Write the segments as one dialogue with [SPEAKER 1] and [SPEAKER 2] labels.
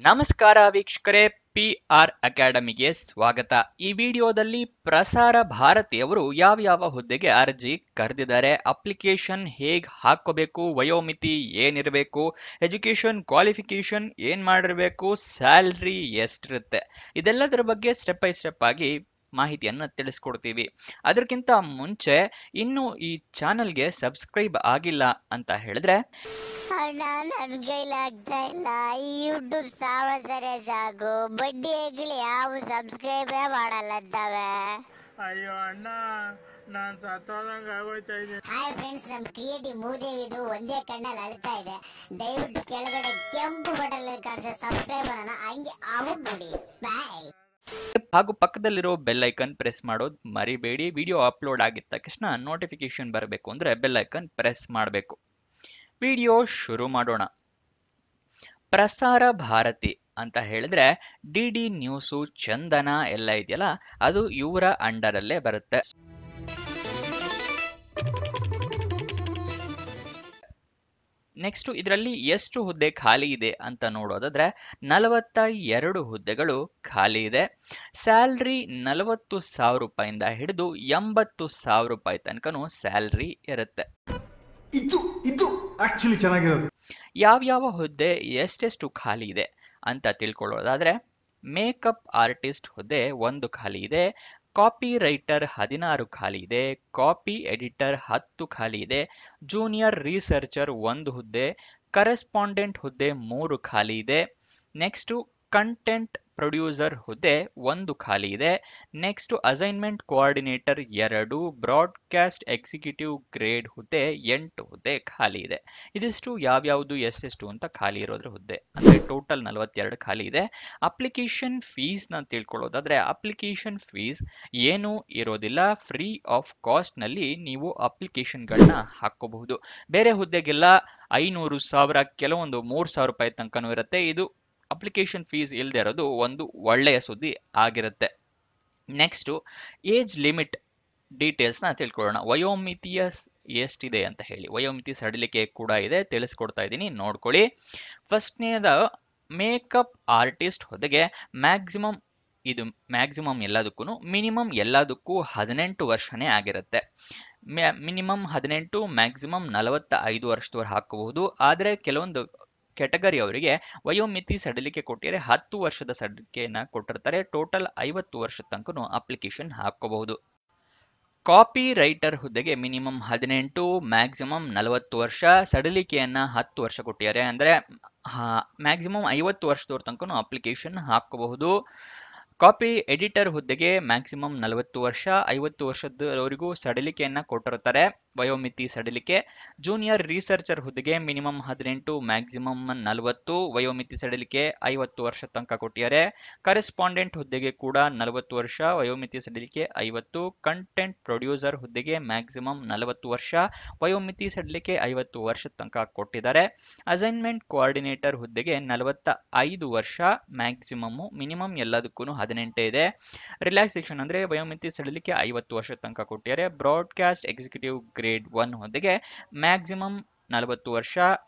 [SPEAKER 1] ನಮಸ್ಕಾರ ವೀಕ್ಷಕರೇ, PR ಅಕಾಡೆಮಿಗೆ ಸ್ವಾಗತ. ಈ ವಿಡಿಯೋದಲ್ಲಿ ಪ್ರಸಾರ ಭಾರತಿಯವರು ಯಾವ ಹುದ್ದೆಗೆ ಅರ್ಜಿ ಕರೆದಿದ್ದಾರೆ, ಅಪ್ಲಿಕೇಶನ್ ಹೇಗ್ ಹಾಕೋಬೇಕು, ವಯೋಮಿತಿ ಏನಿರಬೇಕು, ಎಜುಕೇಶನ್ ಕ್ವಾಲಿಫಿಕೇಶನ್ ಏನ್ ಮಾಡಿರಬೇಕು, ಸ್ಯಾಲ್ರಿ ಎಷ್ಟಿರುತ್ತೆ, ಇದೆಲ್ಲದರ ಬಗ್ಗೆ ಸ್ಟೆಪ್ ಬೈ ಸ್ಟೆಪ್ ಆಗಿ ಮಾಹಿತಿಯನ್ನು ತಿಳಿಸ್ಕೊಡ್ತೀವಿ. ಅದಕ್ಕಿಂತ ಮುಂಚೆ ಇನ್ನು ಈ ಚಾನಲ್ಗೆ ಸಬ್ಸ್ಕ್ರೈಬ್ ಆಗಿಲ್ಲ ಅಂತ ಹೇಳಿದ್ರೆ
[SPEAKER 2] ಅಣ್ಣ ನನ್ ಕೈಲಾಗ್ತಾ ಇಲ್ಲ. ಈ ಯೂಟ್ಯೂಬ್ ಸಾವಸರೆ ಸಾಕು, ಬಡ್ಡಿಗಳು ಯಾವ ಸಬ್ಸ್ಕ್ರೈಬೇ ಮಾಡಲ್ಲಂತವೆ.
[SPEAKER 3] ಅಯ್ಯೋ ಅಣ್ಣ, ನಾನ್ ಸತ್ತೋದಂಗ ಆಗೋಯ್ತಾ ಇದ್ದೀನಿ.
[SPEAKER 2] ಹಾಯ್ ಫ್ರೆಂಡ್ಸ್, ನಮ್ ಕ್ರಿಯೇಟಿವ್ ಮೂದೇವಿದು ಒಂದೇ ಕಣ್ಣಲ್ಲಿ ಅಳ್ತಾ ಇದೆ. ದಯವಿಟ್ಟು ಕೆಳಗಡೆ ಕೆಂಪು ಬಟನ್ ಕಾಣಿಸೋ ಸಬ್ಸ್ಕ್ರೈಬ್ ಅನ್ನ ಹಂಗೆ ಆಗ್ಬಿಡಿ. ಬಾಯ್.
[SPEAKER 1] ಹಾಗೂ ಪಕ್ಕದಲ್ಲಿರೋ ಬೆಲ್ ಐಕನ್ ಪ್ರೆಸ್ ಮಾಡೋದು ಮರಿಬೇಡಿ. ವಿಡಿಯೋ ಅಪ್ಲೋಡ್ ಆಗಿದ ತಕ್ಷಣ ನೋಟಿಫಿಕೇಶನ್ ಬರಬೇಕು ಅಂದ್ರೆ ಬೆಲ್ ಐಕನ್ ಪ್ರೆಸ್ ಮಾಡಬೇಕು. ವಿಡಿಯೋ ಶುರು ಮಾಡೋಣ. ಪ್ರಸಾರ ಭಾರತಿ ಅಂತ ಹೇಳಿದ್ರೆ DD ನ್ಯೂಸು, ಚಂದನ ಎಲ್ಲ ಇದೆಯಲ್ಲ, ಅದು ಇವರ ಅಂಡರಲ್ಲೇ ಬರುತ್ತೆ. ನೆಕ್ಸ್ಟ್ ಇದರಲ್ಲಿ ಎಷ್ಟು ಹುದ್ದೆ ಖಾಲಿ ಇದೆ ಅಂತ ನೋಡೋದಾದ್ರೆ 42 ಹುದ್ದೆಗಳು ಖಾಲಿ ಇದೆ. ಸ್ಯಾಲ್ರಿ 40,000 ರೂಪಾಯಿಂದ ಹಿಡಿದು 80,000 ರೂಪಾಯಿ ತನಕನೂ ಸ್ಯಾಲ್ರಿ ಇರುತ್ತೆ.
[SPEAKER 4] ಇದು ಆಕ್ಚುಲಿ ಚೆನ್ನಾಗಿರೋದು.
[SPEAKER 1] ಯಾವ ಹುದ್ದೆ ಎಷ್ಟೆಷ್ಟು ಖಾಲಿ ಇದೆ ಅಂತ ತಿಳ್ಕೊಳ್ಳೋದಾದ್ರೆ, ಮೇಕಪ್ ಆರ್ಟಿಸ್ಟ್ ಹುದ್ದೆ 1 ಖಾಲಿ ಇದೆ, ಕಾಪಿ ರೈಟರ್ 16 ಖಾಲಿ ಇದೆ, ಕಾಪಿ ಎಡಿಟರ್ 10 ಖಾಲಿ ಇದೆ, ಜೂನಿಯರ್ ರಿಸರ್ಚರ್ 1 ಹುದ್ದೆ, ಕರೆಸ್ಪಾಂಡೆಂಟ್ ಹುದ್ದೆ 3 ಖಾಲಿ ಇದೆ. ನೆಕ್ಸ್ಟ್ ಕಂಟೆಂಟ್ ಪ್ರೊಡ್ಯೂಸರ್ ಹುದ್ದೆ 1 ಖಾಲಿ ಇದೆ. Next assignment coordinator 2, broadcast executive grade ಹುದ್ದೆ 8 ಹುದ್ದೆ ಖಾಲಿ ಇದೆ. ಇದಿಷ್ಟು ಯಾವ್ಯಾವುದು ಎಷ್ಟೆಷ್ಟು ಅಂತ ಖಾಲಿ ಇರೋದ್ರ ಹುದ್ದೆ, ಅಂದ್ರೆ ಟೋಟಲ್ 42 ಖಾಲಿ ಇದೆ. ಅಪ್ಲಿಕೇಶನ್ ಫೀಸ್ ನ ತಿಳ್ಕೊಳ್ಳೋದಾದ್ರೆ, ಅಪ್ಲಿಕೇಶನ್ ಫೀಸ್ ಏನೂ ಇರೋದಿಲ್ಲ, ಫ್ರೀ ಆಫ್ ಕಾಸ್ಟ್ ನಲ್ಲಿ ನೀವು ಅಪ್ಲಿಕೇಶನ್ಗಳನ್ನ ಹಾಕೋಬಹುದು. ಬೇರೆ ಹುದ್ದೆಗೆಲ್ಲ 500,000, ಕೆಲವೊಂದು 3,000 ರೂಪಾಯಿ ತನಕನೂ ಇರುತ್ತೆ. ಇದು ಅಪ್ಲಿಕೇಶನ್ ಫೀಸ್ ಇಲ್ಲದೆ ಇರೋದು ಒಂದು ಒಳ್ಳೆಯ ಸುದ್ದಿ ಆಗಿರುತ್ತೆ. ನೆಕ್ಸ್ಟ್ ಏಜ್ ಲಿಮಿಟ್ ಡೀಟೇಲ್ಸ್ ನ ತಿಳ್ಕೊಳ್ಳೋಣ. ವಯೋಮಿತಿಯ ಎಷ್ಟಿದೆ ಅಂತ ಹೇಳಿ, ವಯೋಮಿತಿ ಸಡಿಲಿಕೆ ಕೂಡ ಇದೆ, ತಿಳಿಸ್ಕೊಡ್ತಾ ಇದ್ದೀನಿ, ನೋಡ್ಕೊಳ್ಳಿ. ಫಸ್ಟ್ನೇದ ಮೇಕಪ್ ಆರ್ಟಿಸ್ಟ್ ಹುದ್ದೆಗೆ ಮ್ಯಾಕ್ಸಿಮಮ್ ಎಲ್ಲದಕ್ಕೂ ಮಿನಿಮಮ್ ಎಲ್ಲದಕ್ಕೂ 18 ವರ್ಷನೇ ಆಗಿರುತ್ತೆ. ಮಿನಿಮಮ್ 18, ಮ್ಯಾಕ್ಸಿಮಮ್ 45 ವರ್ಷದವರೆಗೆ ಹಾಕಬಹುದು. ಆದರೆ ಕೆಲವೊಂದು ಕೆಟಗರಿ ಅವರಿಗೆ ವಯೋಮಿತಿ ಸಡಿಲಿಕೆ ಕೊಟ್ಟಿದ್ದಾರೆ, 10 ವರ್ಷದ ಸಡಿಲಿಕೆಯನ್ನ ಕೊಟ್ಟಿರ್ತಾರೆ. ಟೋಟಲ್ 50 ವರ್ಷದ ತನಕ ಅಪ್ಲಿಕೇಶನ್ ಹಾಕೋಬಹುದು. ಕಾಪಿ ರೈಟರ್ ಹುದ್ದೆಗೆ ಮಿನಿಮಮ್ 18, ಮ್ಯಾಕ್ಸಿಮಮ್ 40 ವರ್ಷ, ಸಡಿಲಿಕೆಯನ್ನ 10 ವರ್ಷ ಕೊಟ್ಟಿದ್ದಾರೆ. ಅಂದ್ರೆ ಮ್ಯಾಕ್ಸಿಮಮ್ 50 ವರ್ಷದವ್ರ ತನಕ ಅಪ್ಲಿಕೇಶನ್ ಹಾಕಬಹುದು. ಕಾಪಿ ಎಡಿಟರ್ ಹುದ್ದೆಗೆ ಮ್ಯಾಕ್ಸಿಮಮ್ 40 ವರ್ಷ, 50 ವರ್ಷದವರೆಗೂ ಸಡಿಲಿಕೆಯನ್ನ ಕೊಟ್ಟಿರ್ತಾರೆ, ವಯೋಮಿತಿ ಸಡಿಲಿಕೆ. ಜೂನಿಯರ್ ರಿಸರ್ಚರ್ ಹುದ್ದೆಗೆ ಮಿನಿಮಮ್ 18, ಮ್ಯಾಕ್ಸಿಮಮ್ 40, ವಯೋಮಿತಿ ಸಡಿಲಿಕೆ 50 ವರ್ಷ ತನಕ ಕೊಟ್ಟಿದ್ದಾರೆ. ಕರೆಸ್ಪಾಂಡೆಂಟ್ ಹುದ್ದೆಗೆ ಕೂಡ 40 ವರ್ಷ, ವಯೋಮಿತಿ ಸಡಿಲಿಕೆ 50. ಕಂಟೆಂಟ್ ಪ್ರೊಡ್ಯೂಸರ್ ಹುದ್ದೆಗೆ ಮ್ಯಾಕ್ಸಿಮಮ್ 40 ವರ್ಷ, ವಯೋಮಿತಿ ಸಡಿಲಿಕೆ 50 ವರ್ಷದ ತನಕ ಕೊಟ್ಟಿದ್ದಾರೆ. ಅಸೈನ್ಮೆಂಟ್ ಕೋಆರ್ಡಿನೇಟರ್ ಹುದ್ದೆಗೆ 45 ವರ್ಷ ಮ್ಯಾಕ್ಸಿಮಮ್, ಮಿನಿಮಮ್ ಎಲ್ಲದಕ್ಕೂ 18 ಇದೆ. ರಿಲ್ಯಾಕ್ಸೇಷನ್ ಅಂದ್ರೆ ವಯೋಮಿತಿ ಸಡಿಲಿಕೆ 50 ವರ್ಷ ತನಕ ಕೊಟ್ಟಿದ್ದಾರೆ. ಬ್ರಾಡ್ಕಾಸ್ಟ್ ಎಕ್ಸಿಕ್ಯೂಟಿವ್ ಗ್ರೇಡ್ 1 ಹುದ್ದೆಗೆ ಮ್ಯಾಕ್ಸಿಮಮ್ 40 ವರ್ಷ,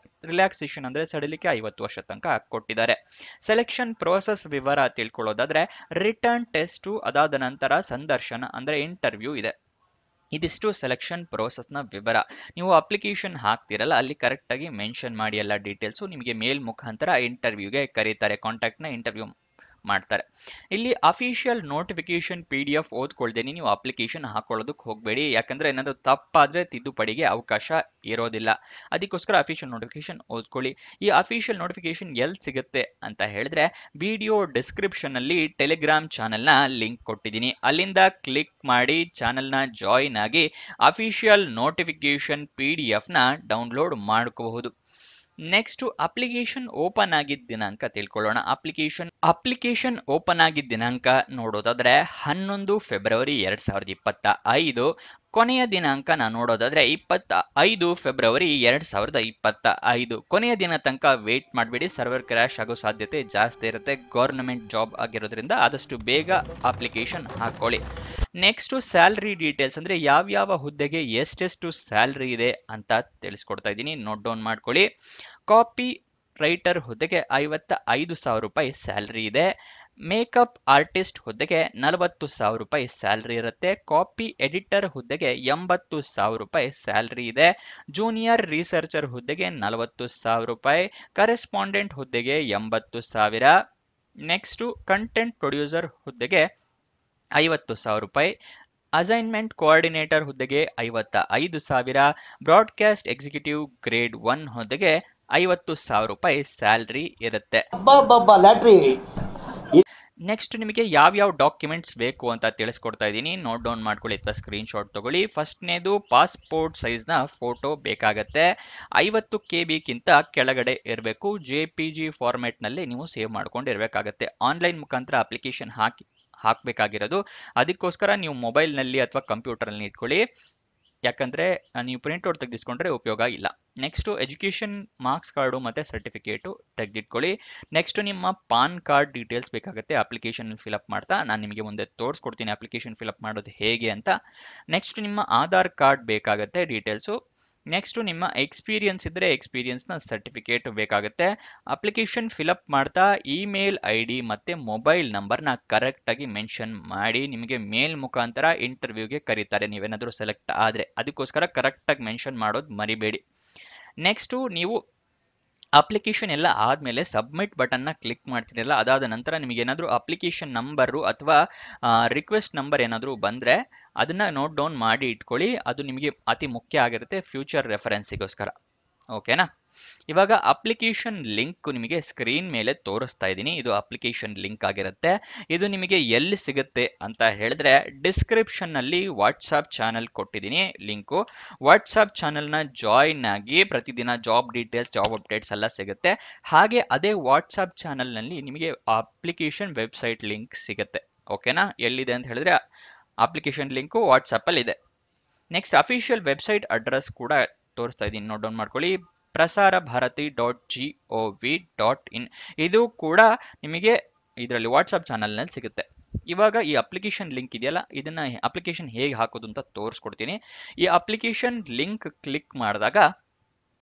[SPEAKER 1] ರಿಲ್ಯಾಕ್ಸೇಷನ್ ಅಂದ್ರೆ ಸಡಿಲಿಕೆ 50 ವರ್ಷ ತನಕ ಕೊಟ್ಟಿದ್ದಾರೆ. ಸೆಲೆಕ್ಷನ್ ಪ್ರೋಸೆಸ್ ವಿವರ ತಿಳ್ಕೊಳ್ಳೋದಾದ್ರೆ, ರಿಟರ್ನ್ ಟೆಸ್ಟ್, ಅದಾದ ನಂತರ ಸಂದರ್ಶನ ಅಂದ್ರೆ ಇಂಟರ್ವ್ಯೂ ಇದೆ. ಇದಿಷ್ಟು ಸೆಲೆಕ್ಷನ್ ಪ್ರೋಸೆಸ್ ನ ವಿವರ. ನೀವು ಅಪ್ಲಿಕೇಶನ್ ಹಾಕ್ತಿರಲ್ಲ, ಅಲ್ಲಿ ಕರೆಕ್ಟ್ ಆಗಿ ಮೆನ್ಷನ್ ಮಾಡಿ ಎಲ್ಲ ಡೀಟೇಲ್ಸ್. ನಿಮಗೆ ಮೇಲ್ ಮುಖಾಂತರ ಇಂಟರ್ವ್ಯೂಗೆ ಕರೀತಾರೆ, ಕಾಂಟ್ಯಾಕ್ಟ್ ನ ಇಂಟರ್ವ್ಯೂ ಮಾಡ್ತಾರೆ. ಇಲ್ಲಿ ಅಫಿಷಿಯಲ್ ನೋಟಿಫಿಕೇಶನ್ PDF ಓದ್ಕೊಳ್ದೇನೆ ನೀವು ಅಪ್ಲಿಕೇಶನ್ ಹಾಕೊಳ್ಳೋದಕ್ಕೆ ಹೋಗಬೇಡಿ, ಯಾಕಂದ್ರೆ ಏನಾದ್ರು ತಪ್ಪಾದ್ರೆ ತಿದ್ದುಪಡಿಗೆ ಅವಕಾಶ ಇರೋದಿಲ್ಲ. ಅದಕ್ಕೋಸ್ಕರ ಅಫಿಷಿಯಲ್ ನೋಟಿಫಿಕೇಶನ್ ಓದ್ಕೊಳ್ಳಿ. ಈ ಅಫಿಷಿಯಲ್ ನೋಟಿಫಿಕೇಶನ್ ಎಲ್ಲಿ ಸಿಗುತ್ತೆ ಅಂತ ಹೇಳಿದ್ರೆ, ವಿಡಿಯೋ ಡಿಸ್ಕ್ರಿಪ್ಷನ್ ಅಲ್ಲಿ ಟೆಲಿಗ್ರಾಮ್ ಚಾನೆಲ್ ನ ಲಿಂಕ್ ಕೊಟ್ಟಿದ್ದೀನಿ, ಅಲ್ಲಿಂದ ಕ್ಲಿಕ್ ಮಾಡಿ ಚಾನೆಲ್ ನ ಜಾಯಿನ್ ಆಗಿ ಅಫಿಷಿಯಲ್ ನೋಟಿಫಿಕೇಶನ್ PDF ನ ಡೌನ್ಲೋಡ್ ಮಾಡ್ಕೋಬಹುದು. ನೆಕ್ಸ್ಟ್ ಅಪ್ಲಿಕೇಶನ್ ಓಪನ್ ಆಗಿದ್ದ ದಿನಾಂಕ ತಿಳ್ಕೊಳ್ಳೋಣ. ಅಪ್ಲಿಕೇಶನ್ ಓಪನ್ ಆಗಿದ್ದ ದಿನಾಂಕ ನೋಡೋದಾದ್ರೆ 11 ಫೆಬ್ರವರಿ 2025. ಕೊನೆಯ ದಿನಾಂಕ ನೋಡೋದಾದ್ರೆ 25 ಫೆಬ್ರವರಿ 2025. ಕೊನೆಯ ದಿನ ತನಕ ವೇಟ್ ಮಾಡಬೇಡಿ, ಸರ್ವರ್ ಕ್ರ್ಯಾಶ್ ಆಗೋ ಸಾಧ್ಯತೆ ಜಾಸ್ತಿ ಇರುತ್ತೆ. ಗವರ್ನಮೆಂಟ್ ಜಾಬ್ ಆಗಿರೋದ್ರಿಂದ ಆದಷ್ಟು ಬೇಗ ಅಪ್ಲಿಕೇಶನ್ ಹಾಕೊಳ್ಳಿ. ನೆಕ್ಸ್ಟ್ ಸ್ಯಾಲ್ರಿ ಡೀಟೇಲ್ಸ್ ಅಂದ್ರೆ ಯಾವ ಹುದ್ದೆಗೆ ಎಷ್ಟೆಷ್ಟು ಸ್ಯಾಲ್ರಿ ಇದೆ ಅಂತ ತಿಳಿಸ್ಕೊಡ್ತಾ ಇದ್ದೀನಿ, ನೋಟ್ ಡೌನ್ ಮಾಡ್ಕೊಳ್ಳಿ. ಕಾಪಿ ರೈಟರ್ ಹುದ್ದೆಗೆ 55,000 ರೂಪಾಯಿ ಸ್ಯಾಲರಿ ಇದೆ. ಮೇಕಪ್ ಆರ್ಟಿಸ್ಟ್ ಹುದ್ದೆಗೆ 40,000 ರೂಪಾಯಿ ಸ್ಯಾಲರಿ ಇರುತ್ತೆ. ಕಾಪಿ ಎಡಿಟರ್ ಹುದ್ದೆಗೆ 80,000 ರೂಪಾಯಿ ಸ್ಯಾಲರಿ ಇದೆ. ಜೂನಿಯರ್ ರಿಸರ್ಚರ್ ಹುದ್ದೆಗೆ 40,000 ರೂಪಾಯಿ. ಕರೆಸ್ಪಾಂಡೆಂಟ್ ಹುದ್ದೆಗೆ 80,000. ನೆಕ್ಸ್ಟ್ ಕಂಟೆಂಟ್ ಪ್ರೊಡ್ಯೂಸರ್ ಹುದ್ದೆಗೆ 50,000 ರೂಪಾಯಿ. ಅಸೈನ್ಮೆಂಟ್ ಕೋಆರ್ಡಿನೇಟರ್ ಹುದ್ದೆಗೆ 55,000. ಬ್ರಾಡ್ಕಾಸ್ಟ್ ಎಕ್ಸಿಕ್ಯೂಟಿವ್ ಗ್ರೇಡ್ 1 ಹುದ್ದೆಗೆ 50,000 ರೂಪಾಯಿ ಸ್ಯಾಲರಿ ಇರುತ್ತೆ. ನೆಕ್ಸ್ಟ್ ನಿಮಗೆ ಯಾವ್ಯಾವ ಡಾಕ್ಯುಮೆಂಟ್ಸ್ ಬೇಕು ಅಂತ ತಿಳಿಸ್ಕೊಡ್ತಾ ಇದ್ದೀನಿ, ನೋಟ್ ಡೌನ್ ಮಾಡ್ಕೊಳ್ಳಿ ಅಥವಾ ಸ್ಕ್ರೀನ್ ಶಾಟ್ ತಗೊಳ್ಳಿ. ಫಸ್ಟ್ನೇದು ಪಾಸ್ಪೋರ್ಟ್ ಸೈಜ್ನ ಫೋಟೋ ಬೇಕಾಗತ್ತೆ. 50 KBಗಿಂತ ಕೆಳಗಡೆ ಇರಬೇಕು. JPG ಫಾರ್ಮ್ಯಾಟ್ನಲ್ಲಿ ನೀವು ಸೇವ್ ಮಾಡ್ಕೊಂಡು ಇರಬೇಕಾಗತ್ತೆ. ಆನ್ಲೈನ್ ಮುಖಾಂತರ ಅಪ್ಲಿಕೇಶನ್ ಹಾಕಬೇಕಾಗಿರೋದು. ಅದಕ್ಕೋಸ್ಕರ ನೀವು ಮೊಬೈಲ್ನಲ್ಲಿ ಅಥವಾ ಕಂಪ್ಯೂಟರ್ನಲ್ಲಿ ಇಟ್ಕೊಳ್ಳಿ, ಯಾಕಂದರೆ ನೀವು ಪ್ರಿಂಟ್ಔಟ್ ತೆಗೆದಿಸ್ಕೊಂಡ್ರೆ ಉಪಯೋಗ ಇಲ್ಲ. ನೆಕ್ಸ್ಟು ಎಜುಕೇಷನ್ ಮಾರ್ಕ್ಸ್ ಕಾರ್ಡು ಮತ್ತು ಸರ್ಟಿಫಿಕೇಟು ತೆಗೆದಿಟ್ಕೊಳ್ಳಿ. ನೆಕ್ಸ್ಟ್ ನಿಮ್ಮ ಪಾನ್ ಕಾರ್ಡ್ ಡೀಟೇಲ್ಸ್ ಬೇಕಾಗುತ್ತೆ ಅಪ್ಲಿಕೇಶನ್ ಫಿಲಪ್ ಮಾಡ್ತಾ. ನಾನು ನಿಮಗೆ ಮುಂದೆ ತೋರಿಸ್ಕೊಡ್ತೀನಿ ಅಪ್ಲಿಕೇಶನ್ ಫಿಲಪ್ ಮಾಡೋದು ಹೇಗೆ ಅಂತ. ನೆಕ್ಸ್ಟ್ ನಿಮ್ಮ ಆಧಾರ್ ಕಾರ್ಡ್ ಬೇಕಾಗುತ್ತೆ ಡೀಟೇಲ್ಸು. ನೆಕ್ಸ್ಟು ನಿಮ್ಮ ಎಕ್ಸ್ಪೀರಿಯನ್ಸ್ ಇದ್ದರೆ ಎಕ್ಸ್ಪೀರಿಯನ್ಸ್ನ ಸರ್ಟಿಫಿಕೇಟ್ ಬೇಕಾಗುತ್ತೆ. ಅಪ್ಲಿಕೇಶನ್ ಫಿಲಪ್ ಮಾಡ್ತಾ ಇಮೇಲ್ ID ಮತ್ತು ಮೊಬೈಲ್ ನಂಬರ್ನ ಕರೆಕ್ಟಾಗಿ ಮೆನ್ಷನ್ ಮಾಡಿ. ನಿಮಗೆ ಮೇಲ್ ಮುಖಾಂತರ ಇಂಟರ್ವ್ಯೂಗೆ ಕರೀತಾರೆ ನೀವೇನಾದರೂ ಸೆಲೆಕ್ಟ್ ಆದರೆ, ಅದಕ್ಕೋಸ್ಕರ ಕರೆಕ್ಟಾಗಿ ಮೆನ್ಷನ್ ಮಾಡೋದು ಮರಿಬೇಡಿ. ನೆಕ್ಸ್ಟು ನೀವು ಅಪ್ಲಿಕೇಶನ್ ಎಲ್ಲ ಆದಮೇಲೆ ಸಬ್ಮಿಟ್ ಬಟನ್ನ ಕ್ಲಿಕ್ ಮಾಡ್ತಿರಲ್ಲ, ಅದಾದ ನಂತರ ನಿಮಗೇನಾದರೂ ಅಪ್ಲಿಕೇಶನ್ ನಂಬರು ಅಥವಾ ರಿಕ್ವೆಸ್ಟ್ ನಂಬರ್ ಏನಾದರೂ ಬಂದರೆ ಅದನ್ನು ನೋಟ್ ಡೌನ್ ಮಾಡಿ ಇಟ್ಕೊಳ್ಳಿ. ಅದು ನಿಮಗೆ ಅತಿ ಮುಖ್ಯ ಆಗಿರುತ್ತೆ ಫ್ಯೂಚರ್ ರೆಫರೆನ್ಸಿಗೋಸ್ಕರ. ಓಕೆನಾ? ಇವಾಗ ಅಪ್ಲಿಕೇಶನ್ ಲಿಂಕ್ ನಿಮಗೆ ಸ್ಕ್ರೀನ್ ಮೇಲೆ ತೋರಿಸ್ತಾ ಇದ್ದೀನಿ. ಇದು ಅಪ್ಲಿಕೇಶನ್ ಲಿಂಕ್ ಆಗಿರುತ್ತೆ. ಇದು ನಿಮಗೆ ಎಲ್ಲಿ ಸಿಗುತ್ತೆ ಅಂತ ಹೇಳಿದ್ರೆ ಡಿಸ್ಕ್ರಿಪ್ಷನ್ನಲ್ಲಿ ವಾಟ್ಸಾಪ್ ಚಾನಲ್ ಕೊಟ್ಟಿದ್ದೀನಿ ಲಿಂಕು. ವಾಟ್ಸಾಪ್ ಚಾನಲ್ನ ಜಾಯಿನ್ ಆಗಿ ಪ್ರತಿದಿನ ಜಾಬ್ ಡೀಟೇಲ್ಸ್, ಜಾಬ್ ಅಪ್ಡೇಟ್ಸ್ ಎಲ್ಲ ಸಿಗುತ್ತೆ. ಹಾಗೆ ಅದೇ ವಾಟ್ಸಾಪ್ ಚಾನಲ್ನಲ್ಲಿ ನಿಮಗೆ ಅಪ್ಲಿಕೇಶನ್ ವೆಬ್ಸೈಟ್ ಲಿಂಕ್ ಸಿಗುತ್ತೆ. ಓಕೆನಾ? ಎಲ್ಲಿದೆ ಅಂತ ಹೇಳಿದ್ರೆ ಅಪ್ಲಿಕೇಶನ್ ಲಿಂಕು ವಾಟ್ಸಪ್ಪಲ್ಲಿದೆ. ನೆಕ್ಸ್ಟ್ ಅಫಿಷಿಯಲ್ ವೆಬ್ಸೈಟ್ ಅಡ್ರೆಸ್ ಕೂಡ ತೋರಿಸ್ತಾ ಇದ್ದೀನಿ, ನೋಟ್ ಡೌನ್ ಮಾಡ್ಕೊಳ್ಳಿ. prasarabharati.gov.in. ಇದು ಕೂಡ ನಿಮಗೆ ಇದರಲ್ಲಿ ವಾಟ್ಸಪ್ ಚಾನಲ್ನಲ್ಲಿ ಸಿಗುತ್ತೆ. ಇವಾಗ ಈ ಅಪ್ಲಿಕೇಶನ್ ಲಿಂಕ್ ಇದೆಯಲ್ಲ, ಇದನ್ನ ಅಪ್ಲಿಕೇಶನ್ ಹೇಗೆ ಹಾಕೋದು ಅಂತ ತೋರಿಸ್ಕೊಡ್ತೀನಿ. ಈ ಅಪ್ಲಿಕೇಶನ್ ಲಿಂಕ್ ಕ್ಲಿಕ್ ಮಾಡಿದಾಗ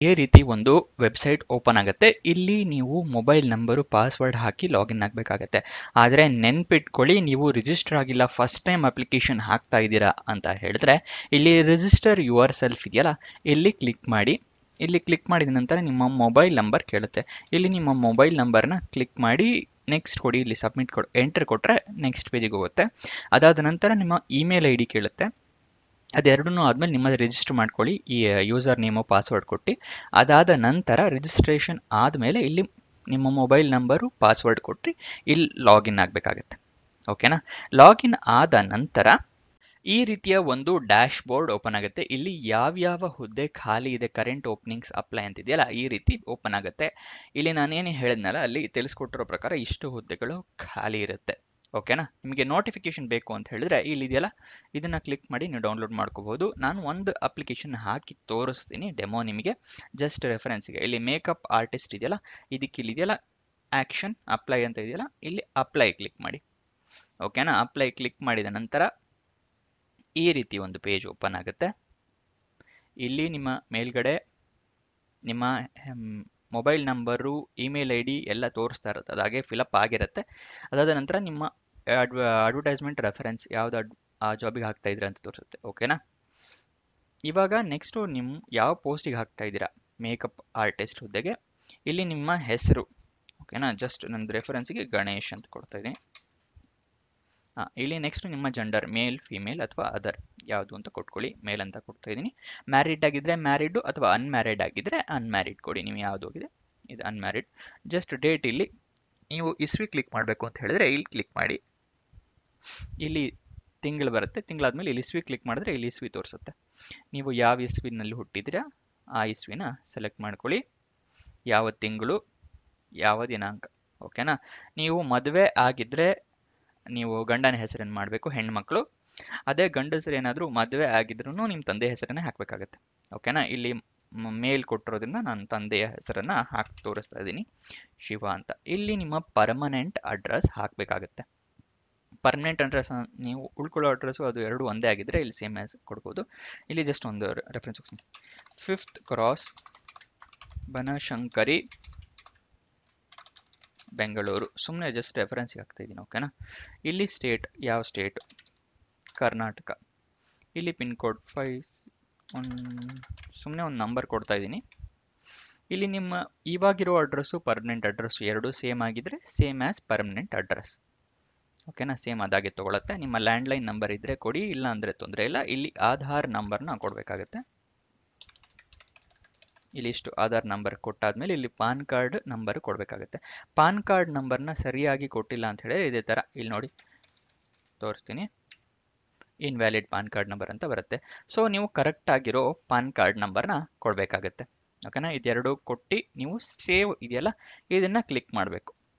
[SPEAKER 1] ಈ ರೀತಿ ಒಂದು ವೆಬ್ಸೈಟ್ ಓಪನ್ ಆಗುತ್ತೆ. ಇಲ್ಲಿ ನೀವು ಮೊಬೈಲ್ ನಂಬರು, ಪಾಸ್ವರ್ಡ್ ಹಾಕಿ ಲಾಗಿನ್ ಆಗಬೇಕಾಗತ್ತೆ. ಆದರೆ ನೆನ್ಪಿಟ್ಕೊಳ್ಳಿ, ನೀವು ರಿಜಿಸ್ಟರ್ ಆಗಿಲ್ಲ, ಫಸ್ಟ್ ಟೈಮ್ ಅಪ್ಲಿಕೇಶನ್ ಹಾಕ್ತಾ ಇದ್ದೀರಾ ಅಂತ ಹೇಳಿದ್ರೆ ಇಲ್ಲಿ ರಿಜಿಸ್ಟರ್ ಯುವರ್ ಸೆಲ್ಫ್ ಇದೆಯಲ್ಲ, ಇಲ್ಲಿ ಕ್ಲಿಕ್ ಮಾಡಿ. ಇಲ್ಲಿ ಕ್ಲಿಕ್ ಮಾಡಿದ ನಂತರ ನಿಮ್ಮ ಮೊಬೈಲ್ ನಂಬರ್ ಕೇಳುತ್ತೆ. ಇಲ್ಲಿ ನಿಮ್ಮ ಮೊಬೈಲ್ ನಂಬರ್ನ ಕ್ಲಿಕ್ ಮಾಡಿ ನೆಕ್ಸ್ಟ್ ಕೊಡಿ. ಇಲ್ಲಿ ಸಬ್ಮಿಟ್ ಎಂಟರ್ ಕೊಟ್ಟರೆ ನೆಕ್ಸ್ಟ್ ಪೇಜಿಗೆ ಹೋಗುತ್ತೆ. ಅದಾದ ನಂತರ ನಿಮ್ಮ ಇಮೇಲ್ ID ಕೇಳುತ್ತೆ. ಅದೆರಡೂ ಆದಮೇಲೆ ನಿಮ್ಮದು ರಿಜಿಸ್ಟರ್ ಮಾಡ್ಕೊಳ್ಳಿ, ಈ ಯೂಸರ್ ನೇಮು ಪಾಸ್ವರ್ಡ್ ಕೊಟ್ಟು. ಅದಾದ ನಂತರ ರಿಜಿಸ್ಟ್ರೇಷನ್ ಆದಮೇಲೆ ಇಲ್ಲಿ ನಿಮ್ಮ ಮೊಬೈಲ್ ನಂಬರು, ಪಾಸ್ವರ್ಡ್ ಕೊಟ್ಟು ಇಲ್ಲಿ ಲಾಗಿನ್ ಆಗಬೇಕಾಗತ್ತೆ. ಓಕೆನಾ? ಲಾಗಿನ್ ಆದ ನಂತರ ಈ ರೀತಿಯ ಒಂದು ಡ್ಯಾಶ್ ಬೋರ್ಡ್ ಓಪನ್ ಆಗುತ್ತೆ. ಇಲ್ಲಿ ಯಾವ್ಯಾವ ಹುದ್ದೆ ಖಾಲಿ ಇದೆ, ಕರೆಂಟ್ ಓಪನಿಂಗ್ಸ್ ಅಪ್ಲೈ ಅಂತಿದೆಯಲ್ಲ, ಈ ರೀತಿ ಓಪನ್ ಆಗುತ್ತೆ. ಇಲ್ಲಿ ನಾನೇನು ಹೇಳಿದ್ನಲ್ಲ, ಅಲ್ಲಿ ತಿಳಿಸ್ಕೊಟ್ಟಿರೋ ಪ್ರಕಾರ ಇಷ್ಟು ಹುದ್ದೆಗಳು ಖಾಲಿ ಇರುತ್ತೆ. ಓಕೆನಾ? ನಿಮಗೆ ನೋಟಿಫಿಕೇಶನ್ ಬೇಕು ಅಂತ ಹೇಳಿದ್ರೆ ಇಲ್ಲಿದೆಯಲ್ಲ, ಇದನ್ನು ಕ್ಲಿಕ್ ಮಾಡಿ ನೀವು ಡೌನ್ಲೋಡ್ ಮಾಡ್ಕೋಬಹುದು. ನಾನು ಒಂದು ಅಪ್ಲಿಕೇಶನ್ ಹಾಕಿ ತೋರಿಸ್ತೀನಿ ಡೆಮೋ ನಿಮಗೆ, ಜಸ್ಟ್ ರೆಫರೆನ್ಸ್ಗೆ. ಇಲ್ಲಿ ಮೇಕಪ್ ಆರ್ಟಿಸ್ಟ್ ಇದೆಯಲ್ಲ, ಇದಕ್ಕೆ ಇಲ್ಲಿದೆಯಲ್ಲ ಆ್ಯಕ್ಷನ್ ಅಪ್ಲೈ ಅಂತ ಇದೆಯಲ್ಲ, ಇಲ್ಲಿ ಅಪ್ಲೈ ಕ್ಲಿಕ್ ಮಾಡಿ. ಓಕೆನಾ? ಅಪ್ಲೈ ಕ್ಲಿಕ್ ಮಾಡಿದ ನಂತರ ಈ ರೀತಿ ಒಂದು ಪೇಜ್ ಓಪನ್ ಆಗುತ್ತೆ. ಇಲ್ಲಿ ನಿಮ್ಮ ಮೇಲ್ಗಡೆ ನಿಮ್ಮ ಮೊಬೈಲ್ ನಂಬರು, ಇಮೇಲ್ ID ಎಲ್ಲ ತೋರಿಸ್ತಾ ಇರುತ್ತೆ. ಅದಾಗೆ ಫಿಲಪ್ ಆಗಿರುತ್ತೆ. ಅದಾದ ನಂತರ ನಿಮ್ಮ ಅಡ್ವರ್ಟೈಸ್ಮೆಂಟ್ ರೆಫರೆನ್ಸ್ ಯಾವುದು ಆ ಜಾಬಿಗೆ ಹಾಕ್ತಾ ಇದ್ದೀರಾ ಅಂತ ತೋರಿಸುತ್ತೆ. ಓಕೆನಾ? ಇವಾಗ ನೆಕ್ಸ್ಟು ನಿಮ್ಮ ಯಾವ ಪೋಸ್ಟಿಗೆ ಹಾಕ್ತಾ ಇದ್ದೀರಾ, ಮೇಕಪ್ ಆರ್ಟಿಸ್ಟ್ ಹುದ್ದೆಗೆ, ಇಲ್ಲಿ ನಿಮ್ಮ ಹೆಸರು. ಓಕೆನಾ? ಜಸ್ಟ್ ನನ್ನ ರೆಫರೆನ್ಸಿಗೆ ಗಣೇಶ್ ಅಂತ ಕೊಡ್ತಾ ಇದ್ದೀನಿ. ಇಲ್ಲಿ ನೆಕ್ಸ್ಟ್ ನಿಮ್ಮ ಜೆಂಡರ್, ಮೇಲ್, ಫಿಮೇಲ್ ಅಥವಾ ಅದರ್ ಯಾವುದು ಅಂತ ಕೊಟ್ಕೊಳ್ಳಿ. ಮೇಲ್ ಅಂತ ಕೊಡ್ತಾ ಇದ್ದೀನಿ. ಮ್ಯಾರಿಡ್ ಆಗಿದ್ರೆ ಮ್ಯಾರಿಡು ಅಥವಾ ಅನ್ಮ್ಯಾರಿಡ್ ಆಗಿದ್ರೆ ಅನ್ಮ್ಯಾರಿಡ್ ಕೊಡಿ. ನೀವು ಯಾವುದು ಹೋಗಿದೆ, ಇದು ಅನ್ಮ್ಯಾರಿಡ್. ಜಸ್ಟ್ ಡೇಟ್ ಇಲ್ಲಿ ನೀವು ಇಸ್ವಿ ಕ್ಲಿಕ್ ಮಾಡಬೇಕು ಅಂತ ಹೇಳಿದ್ರೆ ಇಲ್ಲಿ ಕ್ಲಿಕ್ ಮಾಡಿ. ಇಲ್ಲಿ ತಿಂಗಳು ಬರುತ್ತೆ. ತಿಂಗಳಾದ್ಮೇಲೆ ಇಲ್ಲಿ ಇಸ್ವಿ ಕ್ಲಿಕ್ ಮಾಡಿದ್ರೆ ಇಲ್ಲಿ ಇಸ್ವಿ ತೋರಿಸುತ್ತೆ. ನೀವು ಯಾವ ಇಸ್ವಿನಲ್ಲಿ ಹುಟ್ಟಿದ್ದೀರಾ ಆ ಇಸ್ವಿನ ಸೆಲೆಕ್ಟ್ ಮಾಡ್ಕೊಳ್ಳಿ. ಯಾವ ತಿಂಗಳು, ಯಾವ ದಿನಾಂಕ. ಓಕೆನಾ? ನೀವು ಮದುವೆ ಆಗಿದ್ರೆ ನೀವು ಗಂಡನ ಹೆಸರನ್ನು ಮಾಡಬೇಕು, ಹೆಣ್ಮಕ್ಳು. ಅದೇ ಗಂಡಸರು ಏನಾದರೂ ಮದುವೆ ಆಗಿದ್ರು ನಿಮ್ಮ ತಂದೆ ಹೆಸರನ್ನೇ ಹಾಕಬೇಕಾಗತ್ತೆ. ಓಕೆನಾ? ಇಲ್ಲಿ ಮೇಲ್ ಕೊಟ್ಟಿರೋದ್ರಿಂದ ನಾನು ತಂದೆಯ ಹೆಸರನ್ನು ಹಾಕಿ ತೋರಿಸ್ತಾ ಇದ್ದೀನಿ, ಶಿವ ಅಂತ. ಇಲ್ಲಿ ನಿಮ್ಮ ಪರ್ಮನೆಂಟ್ ಅಡ್ರೆಸ್ ಹಾಕಬೇಕಾಗತ್ತೆ. ಪರ್ಮನೆಂಟ್ ಅಡ್ರೆಸ್ ನೀವು ಉಳ್ಕೊಳ್ಳೋ ಅಡ್ರೆಸ್ಸು ಅದು ಎರಡು ಒಂದೇ ಆಗಿದ್ದರೆ ಇಲ್ಲಿ ಸೇಮ್ ಆ್ಯಸ್ ಕೊಡ್ಬೋದು. ಇಲ್ಲಿ ಜಸ್ಟ್ ಒಂದು ರೆಫರೆನ್ಸ್ ಹೋಗ್ತೀನಿ. 5th Cross, ಬನಶಂಕರಿ, ಬೆಂಗಳೂರು, ಸುಮ್ಮನೆ ಜಸ್ಟ್ ರೆಫರೆನ್ಸ್ಗೆ ಹಾಕ್ತಾ ಇದ್ದೀನಿ. ಓಕೆನಾ. ಇಲ್ಲಿ ಸ್ಟೇಟ್, ಯಾವ ಸ್ಟೇಟ್? ಕರ್ನಾಟಕ. ಇಲ್ಲಿ ಪಿನ್ ಕೋಡ್ 5 ಸುಮ್ಮನೆ ಒಂದು ನಂಬರ್ ಕೊಡ್ತಾ ಇದ್ದೀನಿ. ಇಲ್ಲಿ ನಿಮ್ಮ ಇವಾಗಿರೋ ಅಡ್ರೆಸ್ಸು ಪರ್ಮನೆಂಟ್ ಅಡ್ರೆಸ್ಸು ಎರಡು ಸೇಮ್ ಆಗಿದ್ರೆ ಸೇಮ್ ಆ್ಯಸ್ ಪರ್ಮನೆಂಟ್ ಅಡ್ರೆಸ್. ಓಕೆನಾ, ಸೇಮ್ ಅದಾಗೆ ತೊಗೊಳತ್ತೆ. ನಿಮ್ಮ ಲ್ಯಾಂಡ್ಲೈನ್ ನಂಬರ್ ಇದ್ದರೆ ಕೊಡಿ, ಇಲ್ಲ ಅಂದರೆ ತೊಂದರೆ ಇಲ್ಲ. ಇಲ್ಲಿ ಆಧಾರ್ ನಂಬರ್ನ ಕೊಡಬೇಕಾಗತ್ತೆ. ಇಲ್ಲಿ ಇಷ್ಟು ಆಧಾರ್ ನಂಬರ್ ಕೊಟ್ಟಾದ್ಮೇಲೆ ಇಲ್ಲಿ ಪಾನ್ ಕಾರ್ಡ್ ನಂಬರ್ ಕೊಡಬೇಕಾಗುತ್ತೆ. ಪಾನ್ ಕಾರ್ಡ್ ನಂಬರ್ನ ಸರಿಯಾಗಿ ಕೊಟ್ಟಿಲ್ಲ ಅಂತ ಹೇಳಿದ್ರೆ ಇದೇ ಥರ ಇಲ್ಲಿ ನೋಡಿ ತೋರಿಸ್ತೀನಿ, ಇನ್ವ್ಯಾಲಿಡ್ ಪಾನ್ ಕಾರ್ಡ್ ನಂಬರ್ ಅಂತ ಬರುತ್ತೆ. ಸೊ ನೀವು ಕರೆಕ್ಟ್ ಆಗಿರೋ ಪಾನ್ ಕಾರ್ಡ್ ನಂಬರ್ನ ಕೊಡಬೇಕಾಗತ್ತೆ. ಓಕೆನಾ, ಇದೆರಡು ಕೊಟ್ಟು ನೀವು ಸೇವ್ ಇದೆಯಲ್ಲ ಇದನ್ನ ಕ್ಲಿಕ್ ಮಾಡಬೇಕು.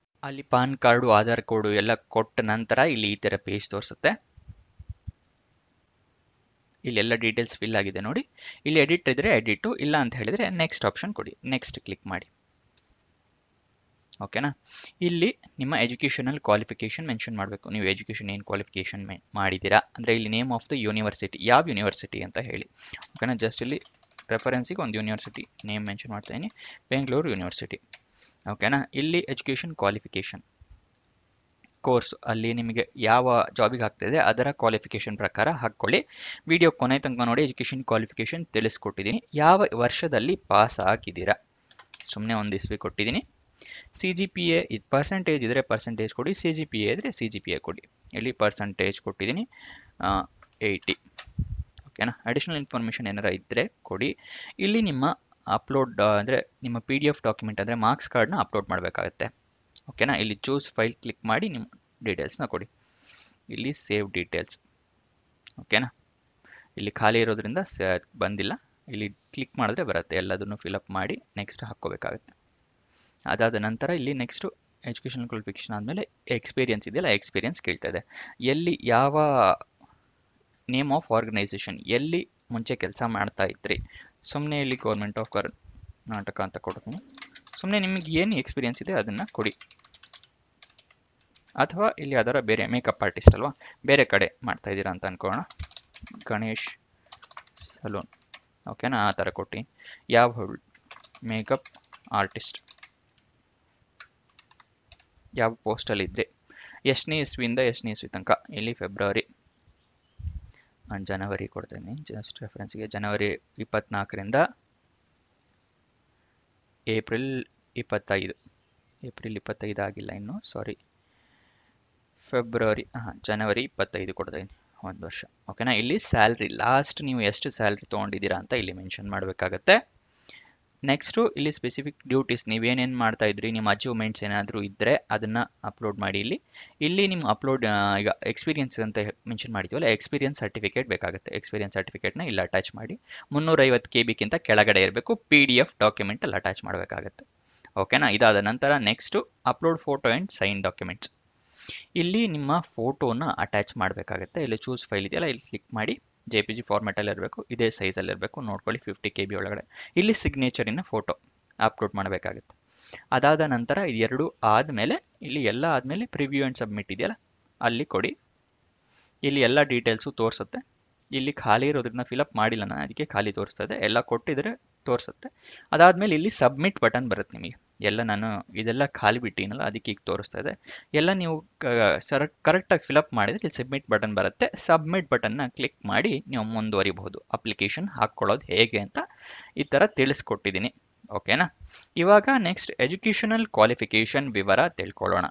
[SPEAKER 1] ಅಲ್ಲಿ ಪಾನ್ ಕಾರ್ಡು ಆಧಾರ್ ಕೋಡು ಎಲ್ಲ ಕೊಟ್ಟ ನಂತರ ಇಲ್ಲಿ ಈ ಥರ ಪೇಜ್ ತೋರಿಸುತ್ತೆ. ಇಲ್ಲೆಲ್ಲ ಡೀಟೇಲ್ಸ್ ಫಿಲ್ ಆಗಿದೆ ನೋಡಿ. ಇಲ್ಲಿ ಎಡಿಟ್ ಇದ್ರೆ ಎಡಿಟು, ಇಲ್ಲ ಅಂತ ಹೇಳಿದ್ರೆ ನೆಕ್ಸ್ಟ್ ಆಪ್ಷನ್ ಕೊಡಿ, ನೆಕ್ಸ್ಟ್ ಕ್ಲಿಕ್ ಮಾಡಿ. ಓಕೆನಾ. ಇಲ್ಲಿ ನಿಮ್ಮ ಎಜುಕೇಷನಲ್ ಕ್ವಾಲಿಫಿಕೇಶನ್ ಮೆನ್ಷನ್ ಮಾಡಬೇಕು. ನೀವು ಎಜುಕೇಷನ್ ಏನು ಕ್ವಾಲಿಫಿಕೇಶನ್ ಮಾಡಿದ್ದೀರಾ ಅಂದರೆ ಇಲ್ಲಿ ನೇಮ್ ಆಫ್ ದ ಯೂನಿವರ್ಸಿಟಿ, ಯಾವ ಯೂನಿವರ್ಸಿಟಿ ಅಂತ ಹೇಳಿ. ಓಕೆನಾ, ಜಸ್ಟ್ ಇಲ್ಲಿ ರೆಫರೆನ್ಸಿಗೆ ಒಂದು ಯೂನಿವರ್ಸಿಟಿ ನೇಮ್ ಮೆನ್ಷನ್ ಮಾಡ್ತಾ ಇದ್ದೀನಿ, ಬೆಂಗಳೂರು ಯೂನಿವರ್ಸಿಟಿ. ಓಕೆನಾ. ಇಲ್ಲಿ ಎಜುಕೇಷನ್ ಕ್ವಾಲಿಫಿಕೇಶನ್ ಕೋರ್ಸ್, ಅಲ್ಲಿ ನಿಮಗೆ ಯಾವ ಜಾಬಿಗೆ ಆಗ್ತಾಯಿದೆ ಅದರ ಕ್ವಾಲಿಫಿಕೇಶನ್ ಪ್ರಕಾರ ಹಾಕ್ಕೊಳ್ಳಿ. ವಿಡಿಯೋ ಕೊನೆ ತನಕ ನೋಡಿ. ಎಜುಕೇಷನ್ ಕ್ವಾಲಿಫಿಕೇಶನ್ ತಿಳಿಸ್ಕೊಟ್ಟಿದ್ದೀನಿ. ಯಾವ ವರ್ಷದಲ್ಲಿ ಪಾಸ್ ಆಗಿದ್ದೀರಾ, ಸುಮ್ಮನೆ ಒಂದು ಇಸ್ವಿ ಕೊಟ್ಟಿದ್ದೀನಿ. CGPA ಪರ್ಸೆಂಟೇಜ್ ಇದ್ದರೆ ಪರ್ಸೆಂಟೇಜ್ ಕೊಡಿ, CGPA ಇದ್ದರೆ CGPA ಕೊಡಿ. ಇಲ್ಲಿ ಪರ್ಸೆಂಟೇಜ್ ಕೊಟ್ಟಿದ್ದೀನಿ 80. ಓಕೆನಾ. ಅಡಿಷ್ನಲ್ ಇನ್ಫಾರ್ಮೇಷನ್ ಏನಾರ ಇದ್ದರೆ ಕೊಡಿ. ಇಲ್ಲಿ ನಿಮ್ಮ ಅಪ್ಲೋಡ್ ಅಂದರೆ ನಿಮ್ಮ PDF ಡಾಕ್ಯುಮೆಂಟ್ ಅಂದರೆ ಮಾರ್ಕ್ಸ್ ಕಾರ್ಡ್ನ ಅಪ್ಲೋಡ್ ಮಾಡಬೇಕಾಗತ್ತೆ. ಓಕೆನಾ. ಇಲ್ಲಿ ಚೂಸ್ ಫೈಲ್ ಕ್ಲಿಕ್ ಮಾಡಿ ನಿಮ್ಮ ಡೀಟೇಲ್ಸ್ನ ಕೊಡಿ. ಇಲ್ಲಿ ಸೇವ್ ಡೀಟೇಲ್ಸ್. ಓಕೆನಾ. ಇಲ್ಲಿ ಖಾಲಿ ಇರೋದ್ರಿಂದ ಬಂದಿಲ್ಲ, ಇಲ್ಲಿ ಕ್ಲಿಕ್ ಮಾಡಿದ್ರೆ ಬರುತ್ತೆ. ಎಲ್ಲದನ್ನು ಫಿಲಪ್ ಮಾಡಿ ನೆಕ್ಸ್ಟ್ ಹಾಕ್ಕೋಬೇಕಾಗತ್ತೆ. ಅದಾದ ನಂತರ ಇಲ್ಲಿ ನೆಕ್ಸ್ಟು ಎಜುಕೇಷನಲ್ ಕ್ವಾಲಿಫಿಕೇಶನ್ ಆದಮೇಲೆ ಎಕ್ಸ್ಪೀರಿಯನ್ಸ್ ಇದೆಯಲ್ಲ, ಎಕ್ಸ್ಪೀರಿಯನ್ಸ್ ಕೇಳ್ತಾ ಇದೆ. ಎಲ್ಲಿ ಯಾವ ನೇಮ್ ಆಫ್ ಆರ್ಗನೈಸೇಷನ್, ಎಲ್ಲಿ ಮುಂಚೆ ಕೆಲಸ ಮಾಡ್ತಾ ಇದ್ರಿ. ಸುಮ್ಮನೆ ಇಲ್ಲಿ ಗೌರ್ಮೆಂಟ್ ಆಫ್ ಕರ್ನಾಟಕ ಅಂತ ಕೊಡ್ತೀನಿ. ಸುಮ್ಮನೆ ನಿಮಗೆ ಏನು ಎಕ್ಸ್ಪೀರಿಯನ್ಸ್ ಇದೆ ಅದನ್ನು ಕೊಡಿ. ಅಥವಾ ಇಲ್ಲಿ ಅದರ ಬೇರೆ ಮೇಕಪ್ ಆರ್ಟಿಸ್ಟ್ ಅಲ್ವಾ, ಬೇರೆ ಕಡೆ ಮಾಡ್ತಾ ಇದ್ದೀರಾ ಅಂತ ಅನ್ಕೋಣ, ಗಣೇಶ್ ಸಲೂನ್. ಓಕೆನಾ, ಆ ಥರ ಕೊಟ್ಟು ಯಾವ ಮೇಕಪ್ ಆರ್ಟಿಸ್ಟ್ ಯಾವ ಪೋಸ್ಟಲ್ಲಿ ಇದ್ದರೆ, ಎಷ್ಟನೇ ಇಸ್ವಿಯಿಂದ ಎಷ್ಟನೇ ಇಸ್ವಿ ತನಕ. ಇಲ್ಲಿ ಫೆಬ್ರವರಿ, ಜನವರಿ ಕೊಡ್ತೀನಿ ಜಸ್ಟ್ ರೆಫರೆನ್ಸ್ಗೆ. ಜನವರಿ 24ರಿಂದ ಏಪ್ರಿಲ್ 25. ಏಪ್ರಿಲ್ 25 ಆಗಿಲ್ಲ ಇನ್ನು, ಸಾರಿ, ಫೆಬ್ರವರಿ, ಜನವರಿ 25 ಕೊಡ್ತಾಯಿದ್ದೀನಿ, 1 ವರ್ಷ. ಓಕೆನಾ. ಇಲ್ಲಿ ಸ್ಯಾಲ್ರಿ, ಲಾಸ್ಟ್ ನೀವು ಎಷ್ಟು ಸ್ಯಾಲ್ರಿ ತೊಗೊಂಡಿದ್ದೀರಾ ಅಂತ ಇಲ್ಲಿ ಮೆನ್ಷನ್ ಮಾಡಬೇಕಾಗತ್ತೆ. ನೆಕ್ಸ್ಟು ಇಲ್ಲಿ ಸ್ಪೆಸಿಫಿಕ್ ಡ್ಯೂಟೀಸ್, ನೀವೇನೇನು ಮಾಡ್ತಾ ಇದ್ರಿ, ನಿಮ್ಮ ಅಚೀವ್ಮೆಂಟ್ಸ್ ಏನಾದರೂ ಇದ್ದರೆ ಅದನ್ನು ಅಪ್ಲೋಡ್ ಮಾಡಿ. ಇಲ್ಲಿ ನಿಮ್ಮ ಅಪ್ಲೋಡ್ ಈಗ ಎಕ್ಸ್ಪೀರಿಯನ್ಸ್ ಅಂತ ಮೆನ್ಷನ್ ಮಾಡಿದ್ದೀವಲ್ಲ, ಎಕ್ಸ್ಪೀರಿಯನ್ಸ್ ಸರ್ಟಿಫಿಕೇಟ್ ಬೇಕಾಗುತ್ತೆ. ಎಕ್ಸ್ಪೀರಿಯನ್ಸ್ ಸರ್ಟಿಫಿಕೇಟ್ನ ಇಲ್ಲಿ ಅಟ್ಯಾಚ್ ಮಾಡಿ. 350 KB ಕೆಳಗಡೆ ಇರಬೇಕು. PDF ಡಾಕ್ಯುಮೆಂಟಲ್ಲಿ ಅಟ್ಯಾಚ್ ಮಾಡಬೇಕಾಗತ್ತೆ. ಓಕೆನಾ. ಇದಾದ ನಂತರ next upload photo and sign documents. ಇಲ್ಲಿ ನಿಮ್ಮ ಫೋಟೋನ ಅಟ್ಯಾಚ್ ಮಾಡಬೇಕಾಗತ್ತೆ. ಇಲ್ಲಿ ಚೂಸ್ ಫೈಲ್ ಇದೆಯಲ್ಲ, ಇಲ್ಲಿ ಕ್ಲಿಕ್ ಮಾಡಿ. JPG ಫಾರ್ಮ್ಯಾಟಲ್ಲಿ ಇರಬೇಕು, ಇದೇ ಸೈಜಲ್ಲಿ ಇರಬೇಕು, ನೋಡ್ಕೊಳ್ಳಿ 50 KB ಒಳಗಡೆ. ಇಲ್ಲಿ ಸಿಗ್ನೇಚರಿನ ಫೋಟೋ ಅಪ್ಲೋಡ್ ಮಾಡಬೇಕಾಗುತ್ತೆ. ಅದಾದ ನಂತರ ಇದೆರಡು ಆದಮೇಲೆ ಇಲ್ಲಿ ಎಲ್ಲ ಆದಮೇಲೆ ಪ್ರಿವ್ಯೂ ಆ್ಯಂಡ್ ಸಬ್ಮಿಟ್ ಇದೆಯಲ್ಲ ಅಲ್ಲಿ ಕೊಡಿ. ಇಲ್ಲಿ ಎಲ್ಲ ಡೀಟೇಲ್ಸು ತೋರಿಸುತ್ತೆ. ಇಲ್ಲಿ ಖಾಲಿ ಇರೋದ್ರಿಂದ ಫಿಲಪ್ ಮಾಡಿಲ್ಲ ನಾನು, ಅದಕ್ಕೆ ಖಾಲಿ ತೋರಿಸ್ತಾ ಇದೆ. ಎಲ್ಲ ಕೊಟ್ಟಿದ್ರೆ ತೋರಿಸುತ್ತೆ. ಅದಾದಮೇಲೆ ಇಲ್ಲಿ ಸಬ್ಮಿಟ್ ಬಟನ್ ಬರುತ್ತೆ ನಿಮಗೆ. ಎಲ್ಲ ನಾನು ಇದೆಲ್ಲ ಖಾಲಿ ಬಿಟ್ಟಿನಲ್ಲ, ಅದಕ್ಕೆ ಈಗ ತೋರಿಸ್ತಾ ಇದೆ. ಎಲ್ಲ ನೀವು ಕರೆಕ್ಟಾಗಿ ಫಿಲಪ್ ಮಾಡಿದರೆ ಇಲ್ಲಿ ಸಬ್ಮಿಟ್ ಬಟನ್ ಬರುತ್ತೆ. ಸಬ್ಮಿಟ್ ಬಟನ್ನ ಕ್ಲಿಕ್ ಮಾಡಿ ನೀವು ಮುಂದುವರಿಬಹುದು. ಅಪ್ಲಿಕೇಶನ್ ಹಾಕ್ಕೊಳ್ಳೋದು ಹೇಗೆ ಅಂತ ಈ ಥರ ತಿಳಿಸ್ಕೊಟ್ಟಿದ್ದೀನಿ. ಓಕೆನಾ. ಇವಾಗ ನೆಕ್ಸ್ಟ್ ಎಜುಕೇಷನಲ್ ಕ್ವಾಲಿಫಿಕೇಷನ್ ವಿವರ ತಿಳ್ಕೊಳ್ಳೋಣ.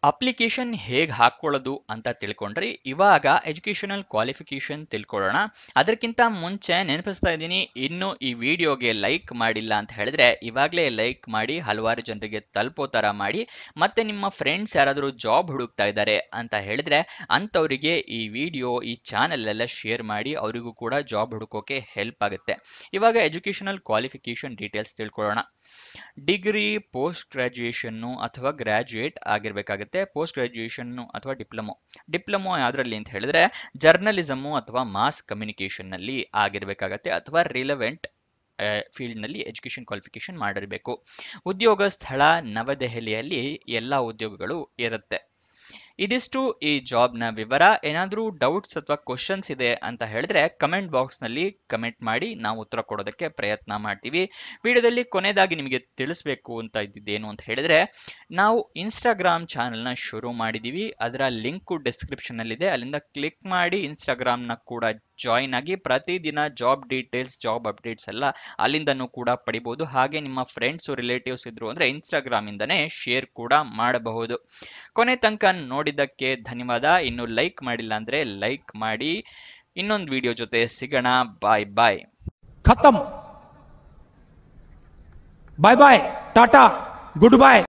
[SPEAKER 1] ಅಪ್ಲಿಕೇಶನ್ ಹೇಗೆ ಹಾಕ್ಕೊಳ್ಳೋದು ಅಂತ ತಿಳ್ಕೊಂಡ್ರಿ. ಇವಾಗ ಎಜುಕೇಷನಲ್ ಕ್ವಾಲಿಫಿಕೇಷನ್ ತಿಳ್ಕೊಳ್ಳೋಣ. ಅದಕ್ಕಿಂತ ಮುಂಚೆ ನೆನಪಿಸ್ತಾ ಇದ್ದೀನಿ, ಇನ್ನೂ ಈ ವಿಡಿಯೋಗೆ ಲೈಕ್ ಮಾಡಿಲ್ಲ ಅಂತ ಹೇಳಿದ್ರೆ ಇವಾಗಲೇ ಲೈಕ್ ಮಾಡಿ, ಹಲವಾರು ಜನರಿಗೆ ತಲುಪೋ ಥರ ಮಾಡಿ. ಮತ್ತು ನಿಮ್ಮ ಫ್ರೆಂಡ್ಸ್ ಯಾರಾದರೂ ಜಾಬ್ ಹುಡುಕ್ತಾ ಇದ್ದಾರೆ ಅಂತ ಹೇಳಿದ್ರೆ ಅಂಥವರಿಗೆ ಈ ವಿಡಿಯೋ, ಈ ಚಾನಲ್ಲೆಲ್ಲ ಶೇರ್ ಮಾಡಿ, ಅವರಿಗೂ ಕೂಡ ಜಾಬ್ ಹುಡುಕೋಕೆ ಹೆಲ್ಪ್ ಆಗುತ್ತೆ. ಇವಾಗ ಎಜುಕೇಷನಲ್ ಕ್ವಾಲಿಫಿಕೇಷನ್ ಡೀಟೇಲ್ಸ್ ತಿಳ್ಕೊಳ್ಳೋಣ. ಡಿಗ್ರಿ, ಪೋಸ್ಟ್ ಗ್ರಾಜ್ಯುಯೇಷನ್ನು ಅಥವಾ ಗ್ರಾಜ್ಯುಯೇಟ್ ಆಗಿರಬೇಕಾಗುತ್ತೆ. ಪೋಸ್ಟ್ ಗ್ರಾಜ್ಯುಯೇಷನ್ನು ಅಥವಾ ಡಿಪ್ಲೊಮೊ ಯಾವುದರಲ್ಲಿ ಅಂತ ಹೇಳಿದ್ರೆ ಜರ್ನಲಿಸಮು ಅಥವಾ ಮಾಸ್ ಕಮ್ಯುನಿಕೇಷನ್ನಲ್ಲಿ ಆಗಿರಬೇಕಾಗತ್ತೆ, ಅಥವಾ ರಿಲೆವೆಂಟ್ ಫೀಲ್ಡ್ನಲ್ಲಿ ಎಜುಕೇಷನ್ ಕ್ವಾಲಿಫಿಕೇಷನ್ ಮಾಡಿರಬೇಕು. ಉದ್ಯೋಗ ಸ್ಥಳ ನವದೆಹಲಿಯಲ್ಲಿ ಎಲ್ಲ ಉದ್ಯೋಗಗಳು ಇರುತ್ತೆ. ಇದಿಷ್ಟು ಈ ಜಾಬ್ನ ವಿವರ. ಏನಾದರೂ ಡೌಟ್ಸ್ ಅಥವಾ ಕ್ವಶನ್ಸ್ ಇದೆ ಅಂತ ಹೇಳಿದ್ರೆ ಕಮೆಂಟ್ ಬಾಕ್ಸ್ನಲ್ಲಿ ಕಮೆಂಟ್ ಮಾಡಿ, ನಾವು ಉತ್ತರ ಕೊಡೋದಕ್ಕೆ ಪ್ರಯತ್ನ ಮಾಡ್ತೀವಿ. ವಿಡಿಯೋದಲ್ಲಿ ಕೊನೆಯದಾಗಿ ನಿಮಗೆ ತಿಳಿಸ್ಬೇಕು ಅಂತ ಇದ್ದಿದ್ದೇನು ಅಂತ ಹೇಳಿದ್ರೆ, ನಾವು ಇನ್ಸ್ಟಾಗ್ರಾಮ್ ಚಾನಲ್ನ ಶುರು ಮಾಡಿದ್ದೀವಿ. ಅದರ ಲಿಂಕು ಡಿಸ್ಕ್ರಿಪ್ಷನ್ನಲ್ಲಿದೆ, ಅಲ್ಲಿಂದ ಕ್ಲಿಕ್ ಮಾಡಿ ಇನ್ಸ್ಟಾಗ್ರಾಮ್ನ ಕೂಡ ಜಾಯಿನ್ ಆಗಿ ಪ್ರತಿದಿನ ಜಾಬ್ ಡೀಟೇಲ್ಸ್, ಜಾಬ್ ಅಪ್ಡೇಟ್ಸ್ ಎಲ್ಲ ಅಲ್ಲಿಂದನೂ ಕೂಡ ಪಡಿಬಹುದು. ಹಾಗೆ ನಿಮ್ಮ ಫ್ರೆಂಡ್ಸ್ ರಿಲೇಟಿವ್ಸ್ ಇದ್ರು ಅಂದ್ರೆ ಇನ್ಸ್ಟಾಗ್ರಾಮ್ ಇಂದನೇ ಶೇರ್ ಕೂಡ ಮಾಡಬಹುದು. ಕೊನೆ ತನಕ ನೋಡಿದ್ದಕ್ಕೆ ಧನ್ಯವಾದ. ಇನ್ನು ಲೈಕ್ ಮಾಡಿಲ್ಲ ಅಂದ್ರೆ ಲೈಕ್ ಮಾಡಿ. ಇನ್ನೊಂದು ವಿಡಿಯೋ ಜೊತೆ ಸಿಗೋಣ. Bye bye.
[SPEAKER 5] खत्म. Bye bye, tata, good bye.